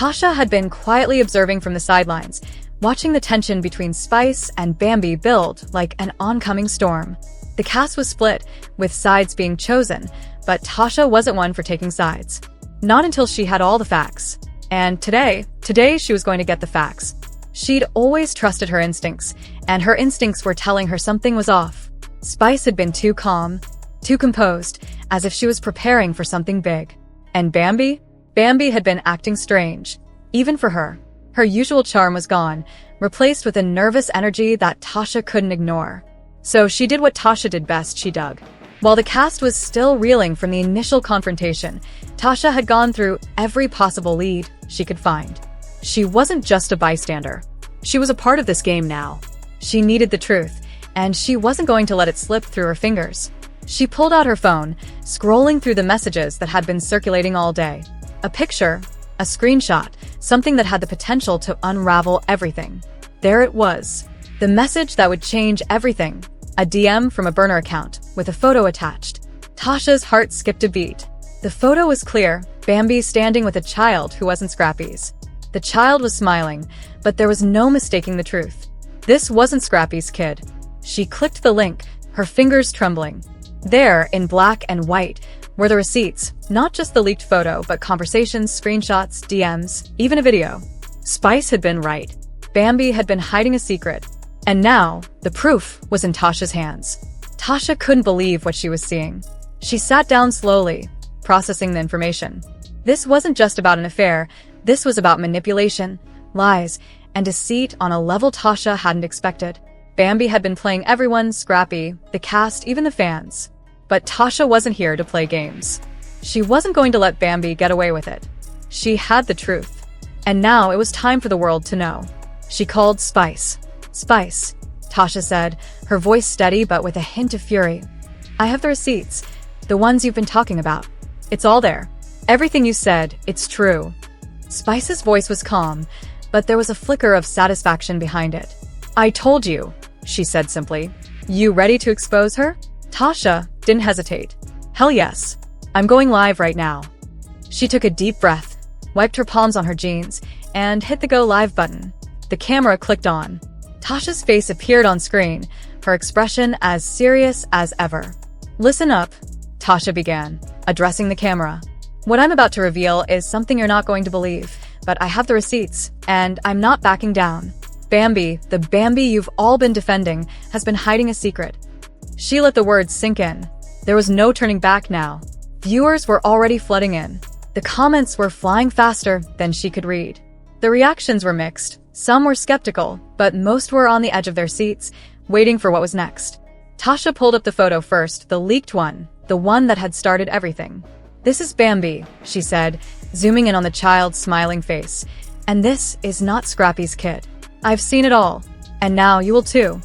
Tasha had been quietly observing from the sidelines, watching the tension between Spice and Bambi build like an oncoming storm. The cast was split, with sides being chosen, but Tasha wasn't one for taking sides. Not until she had all the facts. And today she was going to get the facts. She'd always trusted her instincts, and her instincts were telling her something was off. Spice had been too calm, too composed, as if she was preparing for something big. And Bambi? Bambi had been acting strange, even for her. Her usual charm was gone, replaced with a nervous energy that Tasha couldn't ignore. So she did what Tasha did best, she dug. While the cast was still reeling from the initial confrontation, Tasha had gone through every possible lead she could find. She wasn't just a bystander. She was a part of this game now. She needed the truth, and she wasn't going to let it slip through her fingers. She pulled out her phone, scrolling through the messages that had been circulating all day. A picture, a screenshot, something that had the potential to unravel everything. There it was. The message that would change everything. A DM from a burner account, with a photo attached. Tasha's heart skipped a beat. The photo was clear, Bambi standing with a child who wasn't Scrappy's. The child was smiling, but there was no mistaking the truth. This wasn't Scrappy's kid. She clicked the link, her fingers trembling. There, in black and white, were the receipts, not just the leaked photo, but conversations, screenshots, DMs, even a video. Spice had been right. Bambi had been hiding a secret. And now, the proof was in Tasha's hands. Tasha couldn't believe what she was seeing. She sat down slowly, processing the information. This wasn't just about an affair, this was about manipulation, lies, and deceit on a level Tasha hadn't expected. Bambi had been playing everyone, Scrappy, the cast, even the fans. But Tasha wasn't here to play games. She wasn't going to let Bambi get away with it. She had the truth. And now it was time for the world to know. She called Spice. Spice, Tasha said, her voice steady but with a hint of fury. I have the receipts, the ones you've been talking about. It's all there. Everything you said, it's true. Spice's voice was calm, but there was a flicker of satisfaction behind it. I told you, she said simply. You ready to expose her? Tasha didn't hesitate. Hell yes. I'm going live right now. She took a deep breath, wiped her palms on her jeans, and hit the go live button. The camera clicked on. Tasha's face appeared on screen, her expression as serious as ever. Listen up, Tasha began, addressing the camera. What I'm about to reveal is something you're not going to believe, but I have the receipts, and I'm not backing down. Bambi, the Bambi you've all been defending, has been hiding a secret. She let the words sink in. There was no turning back now. Viewers were already flooding in. The comments were flying faster than she could read. The reactions were mixed. Some were skeptical, but most were on the edge of their seats, waiting for what was next. Tasha pulled up the photo first, the leaked one, the one that had started everything. This is Bambi, she said, zooming in on the child's smiling face. And this is not Scrappy's kid. I've seen it all. And now you will too.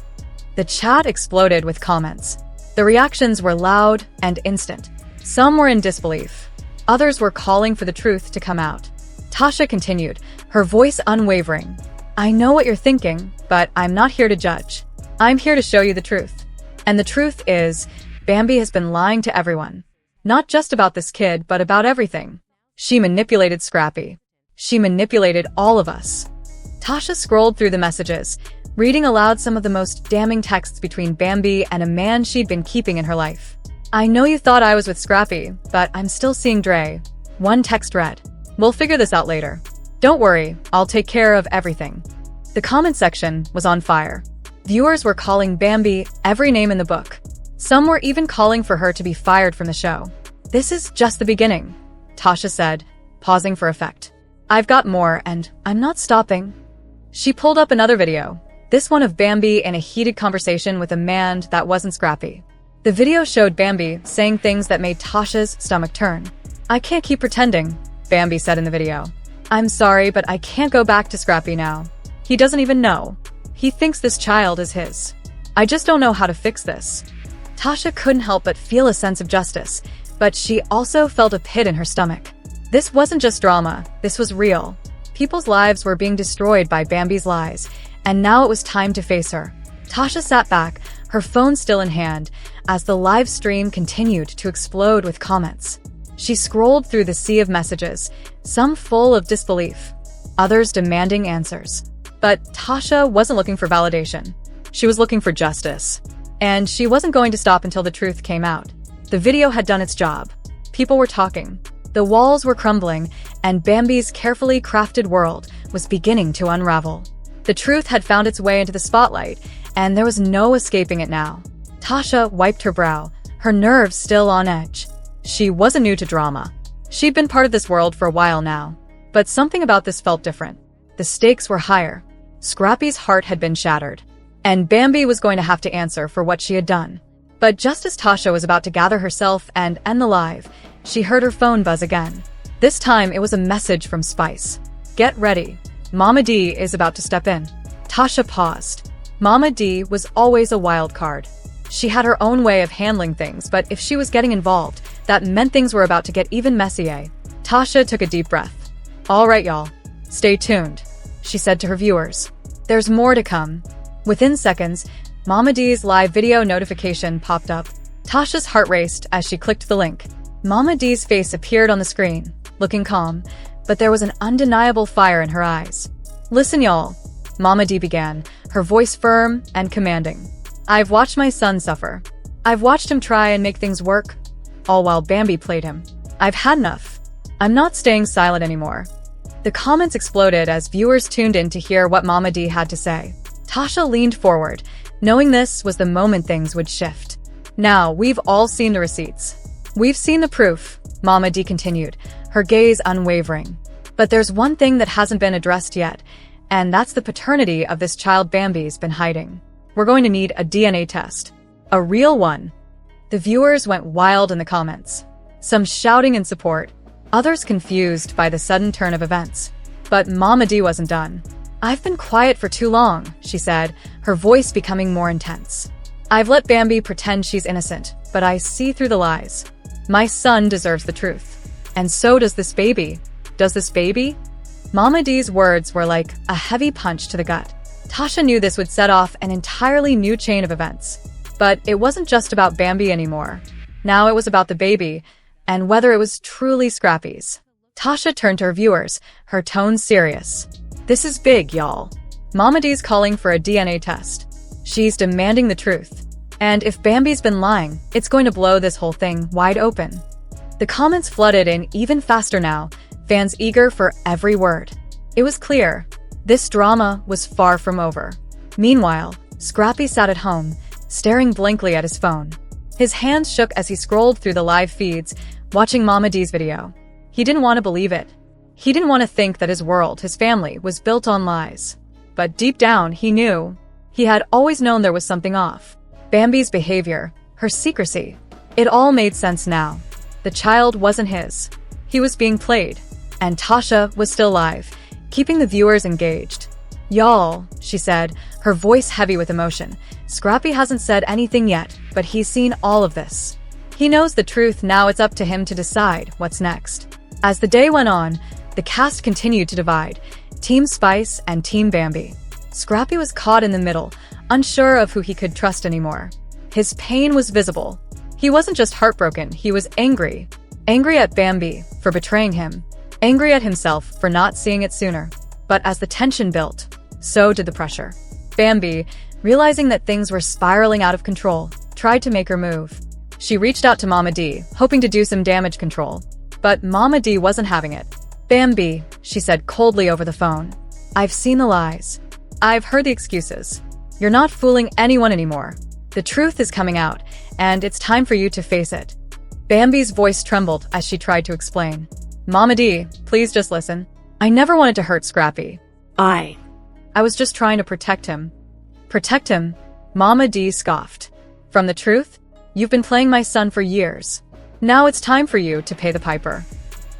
The chat exploded with comments. The reactions were loud and instant. Some were in disbelief. Others were calling for the truth to come out. Tasha continued, her voice unwavering. I know what you're thinking, but I'm not here to judge. I'm here to show you the truth. And the truth is, Bambi has been lying to everyone. Not just about this kid, but about everything. She manipulated Scrappy. She manipulated all of us. Tasha scrolled through the messages, reading aloud some of the most damning texts between Bambi and a man she'd been keeping in her life. I know you thought I was with Scrappy, but I'm still seeing Dre. One text read, we'll figure this out later. Don't worry, I'll take care of everything. The comment section was on fire. Viewers were calling Bambi every name in the book. Some were even calling for her to be fired from the show. This is just the beginning, Tasha said, pausing for effect. I've got more, and I'm not stopping. She pulled up another video, this one of Bambi in a heated conversation with a man that wasn't Scrappy. The video showed Bambi saying things that made Tasha's stomach turn. I can't keep pretending, Bambi said in the video. I'm sorry, but I can't go back to Scrappy now. He doesn't even know. He thinks this child is his. I just don't know how to fix this. Tasha couldn't help but feel a sense of justice, but she also felt a pit in her stomach. This wasn't just drama, this was real. People's lives were being destroyed by Bambi's lies, and now it was time to face her. Tasha sat back, her phone still in hand, as the live stream continued to explode with comments. She scrolled through the sea of messages, some full of disbelief, others demanding answers. But Tasha wasn't looking for validation. She was looking for justice. And she wasn't going to stop until the truth came out. The video had done its job. People were talking. The walls were crumbling, and Bambi's carefully crafted world was beginning to unravel. The truth had found its way into the spotlight, and there was no escaping it now. Tasha wiped her brow, her nerves still on edge. She wasn't new to drama. She'd been part of this world for a while now. But something about this felt different. The stakes were higher. Scrappy's heart had been shattered, and Bambi was going to have to answer for what she had done. But just as Tasha was about to gather herself and end the live, she heard her phone buzz again. This time it was a message from Spice. "Get ready. Mama D is about to step in." Tasha paused. Mama D was always a wild card. She had her own way of handling things, but if she was getting involved, that meant things were about to get even messier. Tasha took a deep breath. "All right, y'all. Stay tuned," she said to her viewers. "There's more to come." Within seconds, Mama D's live video notification popped up. Tasha's heart raced as she clicked the link. Mama D's face appeared on the screen, looking calm, but there was an undeniable fire in her eyes. "Listen, y'all," Mama D began, her voice firm and commanding. "I've watched my son suffer. I've watched him try and make things work, all while Bambi played him. I've had enough. I'm not staying silent anymore." The comments exploded as viewers tuned in to hear what Mama D had to say. Tasha leaned forward, knowing this was the moment things would shift. "Now, we've all seen the receipts. We've seen the proof," Mama D continued, her gaze unwavering. "But there's one thing that hasn't been addressed yet, and that's the paternity of this child Bambi's been hiding. We're going to need a DNA test. A real one." The viewers went wild in the comments, some shouting in support, others confused by the sudden turn of events. But Mama D wasn't done. "I've been quiet for too long," she said, her voice becoming more intense. "I've let Bambi pretend she's innocent, but I see through the lies. My son deserves the truth. And so does this baby. Does this baby?" Mama D's words were like a heavy punch to the gut. Tasha knew this would set off an entirely new chain of events. But it wasn't just about Bambi anymore. Now it was about the baby, and whether it was truly Scrappy's. Tasha turned to her viewers, her tone serious. "This is big, y'all. Mama D's calling for a DNA test. She's demanding the truth. And if Bambi's been lying, it's going to blow this whole thing wide open." The comments flooded in even faster now, fans eager for every word. It was clear. This drama was far from over. Meanwhile, Scrappy sat at home, staring blankly at his phone. His hands shook as he scrolled through the live feeds, watching Mama D's video. He didn't want to believe it. He didn't want to think that his world, his family, was built on lies. But deep down, he knew. He had always known there was something off. Bambi's behavior, her secrecy. It all made sense now. The child wasn't his. He was being played. And Tasha was still live, keeping the viewers engaged. "Y'all," she said, her voice heavy with emotion. "Scrappy hasn't said anything yet, but he's seen all of this. He knows the truth, now it's up to him to decide what's next." As the day went on, the cast continued to divide, Team Spice and Team Bambi. Scrappy was caught in the middle, unsure of who he could trust anymore. His pain was visible. He wasn't just heartbroken, he was angry. Angry at Bambi for betraying him. Angry at himself for not seeing it sooner. But as the tension built, so did the pressure. Bambi, realizing that things were spiraling out of control, tried to make her move. She reached out to Mama D, hoping to do some damage control. But Mama D wasn't having it. "Bambi," she said coldly over the phone. "I've seen the lies. I've heard the excuses. You're not fooling anyone anymore. The truth is coming out, and it's time for you to face it." Bambi's voice trembled as she tried to explain. "Mama D, please just listen. I never wanted to hurt Scrappy. I was just trying to protect him." "Protect him?" Mama D scoffed. "From the truth? You've been playing my son for years. Now it's time for you to pay the piper."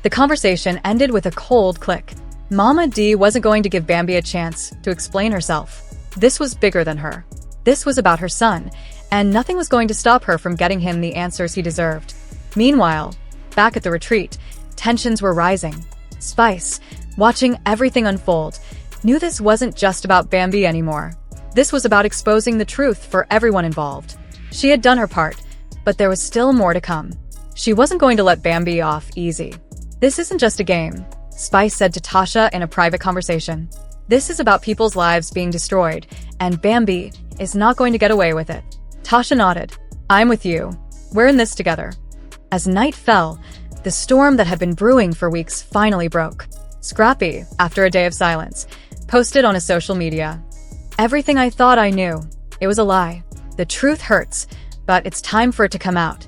The conversation ended with a cold click. Mama D wasn't going to give Bambi a chance to explain herself. This was bigger than her. This was about her son, and nothing was going to stop her from getting him the answers he deserved. Meanwhile, back at the retreat, tensions were rising. Spice, watching everything unfold, knew this wasn't just about Bambi anymore. This was about exposing the truth for everyone involved. She had done her part, but there was still more to come. She wasn't going to let Bambi off easy. This isn't just a game. Spice said to Tasha in a private conversation. This is about people's lives being destroyed, and Bambi is not going to get away with it. Tasha nodded. I'm with you. We're in this together. As night fell, the storm that had been brewing for weeks finally broke. Scrappy, after a day of silence, posted on his social media. Everything I thought I knew. It was a lie. The truth hurts, but it's time for it to come out.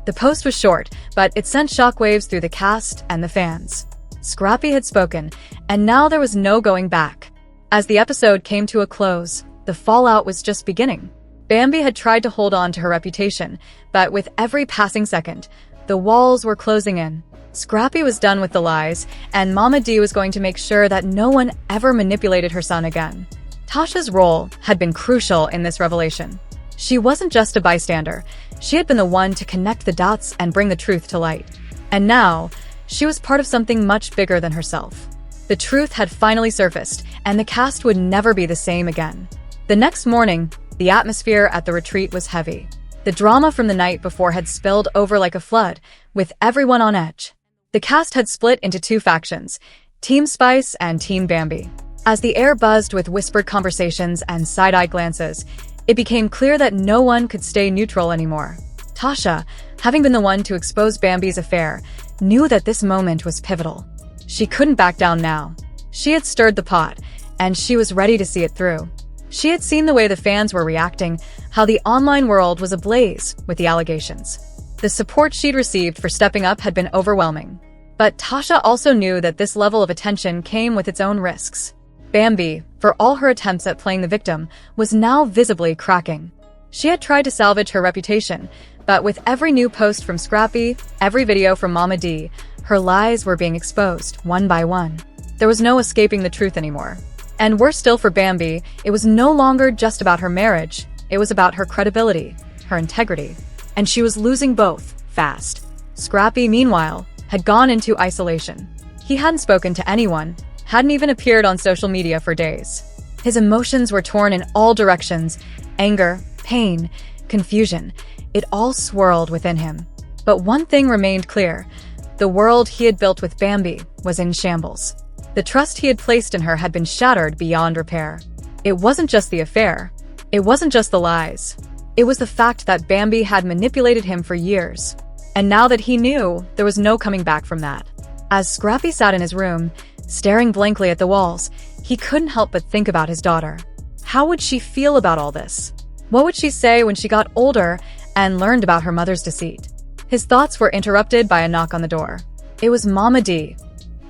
The post was short, but it sent shockwaves through the cast and the fans. Scrappy had spoken, and now there was no going back. As the episode came to a close, the fallout was just beginning. Bambi had tried to hold on to her reputation, but with every passing second, the walls were closing in. Scrappy was done with the lies, and Mama D was going to make sure that no one ever manipulated her son again. Tasha's role had been crucial in this revelation. She wasn't just a bystander. She had been the one to connect the dots and bring the truth to light. And now, she was part of something much bigger than herself. The truth had finally surfaced, and the cast would never be the same again. The next morning, the atmosphere at the retreat was heavy. The drama from the night before had spilled over like a flood, with everyone on edge. The cast had split into two factions, Team Spice and Team Bambi. As the air buzzed with whispered conversations and side-eye glances, it became clear that no one could stay neutral anymore. Tasha, having been the one to expose Bambi's affair, knew that this moment was pivotal. She couldn't back down now. She had stirred the pot, and she was ready to see it through. She had seen the way the fans were reacting, how the online world was ablaze with the allegations. The support she'd received for stepping up had been overwhelming. But Tasha also knew that this level of attention came with its own risks. Bambi, for all her attempts at playing the victim, was now visibly cracking. She had tried to salvage her reputation, but with every new post from Scrappy, every video from Mama D, her lies were being exposed, one by one. There was no escaping the truth anymore. And worse still for Bambi, it was no longer just about her marriage. It was about her credibility, her integrity. And she was losing both, fast. Scrappy, meanwhile, had gone into isolation. He hadn't spoken to anyone, hadn't even appeared on social media for days. His emotions were torn in all directions. Anger, pain, confusion. It all swirled within him. But one thing remained clear. The world he had built with Bambi was in shambles. The trust he had placed in her had been shattered beyond repair. It wasn't just the affair. It wasn't just the lies. It was the fact that Bambi had manipulated him for years. And now that he knew, there was no coming back from that. As Scrappy sat in his room, staring blankly at the walls, he couldn't help but think about his daughter. How would she feel about all this? What would she say when she got older and learned about her mother's deceit? His thoughts were interrupted by a knock on the door. It was Mama D.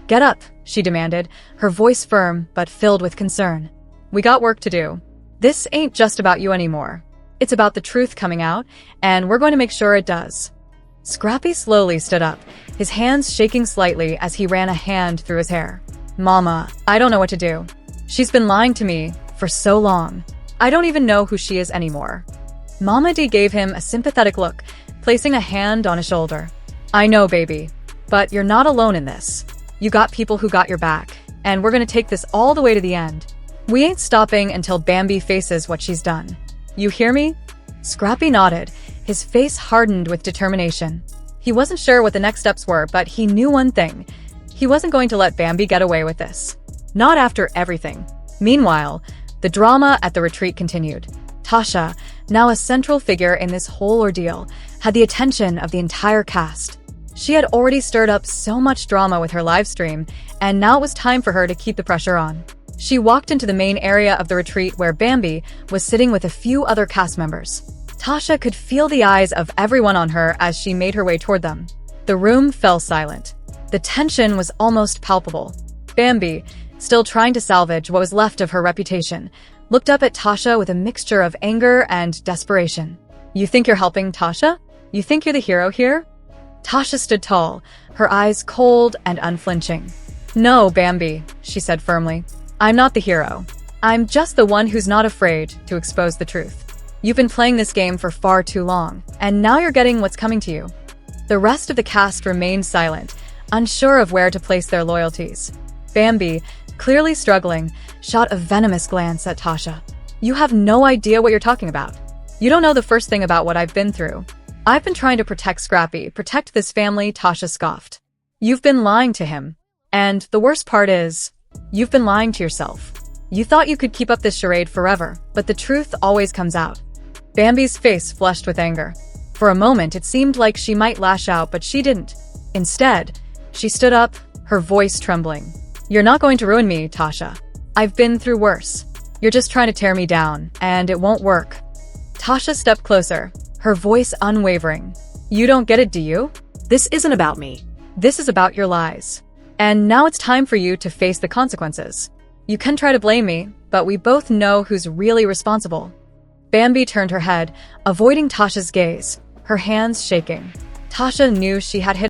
"Get up," she demanded, her voice firm but filled with concern. "We got work to do. This ain't just about you anymore. It's about the truth coming out, and we're going to make sure it does." Scrappy slowly stood up, his hands shaking slightly as he ran a hand through his hair. "Mama, I don't know what to do. She's been lying to me for so long. I don't even know who she is anymore." Mama D gave him a sympathetic look, placing a hand on his shoulder. "I know, baby, but you're not alone in this. You got people who got your back, and we're gonna take this all the way to the end. We ain't stopping until Bambi faces what she's done. You hear me?" Scrappy nodded, his face hardened with determination. He wasn't sure what the next steps were, but he knew one thing. He wasn't going to let Bambi get away with this. Not after everything. Meanwhile, the drama at the retreat continued. Tasha, now a central figure in this whole ordeal, had the attention of the entire cast. She had already stirred up so much drama with her livestream, and now it was time for her to keep the pressure on. She walked into the main area of the retreat where Bambi was sitting with a few other cast members. Tasha could feel the eyes of everyone on her as she made her way toward them. The room fell silent. The tension was almost palpable. Bambi, still trying to salvage what was left of her reputation, looked up at Tasha with a mixture of anger and desperation. "You think you're helping, Tasha? You think you're the hero here?" Tasha stood tall, her eyes cold and unflinching. "No, Bambi," she said firmly. "I'm not the hero. I'm just the one who's not afraid to expose the truth. You've been playing this game for far too long, and now you're getting what's coming to you." The rest of the cast remained silent, unsure of where to place their loyalties. Bambi, clearly struggling, shot a venomous glance at Tasha. "You have no idea what you're talking about. You don't know the first thing about what I've been through. I've been trying to protect Scrappy, protect this family," Tasha scoffed. "You've been lying to him. And the worst part is, you've been lying to yourself. You thought you could keep up this charade forever, but the truth always comes out. Bambi's face flushed with anger. For a moment, it seemed like she might lash out, but she didn't. Instead, she stood up, her voice trembling. You're not going to ruin me, Tasha. I've been through worse. You're just trying to tear me down, and it won't work. Tasha stepped closer, her voice unwavering. You don't get it, do you? This isn't about me. This is about your lies. And now it's time for you to face the consequences. You can try to blame me, but we both know who's really responsible. Bambi turned her head, avoiding Tasha's gaze, her hands shaking. Tasha knew she had hit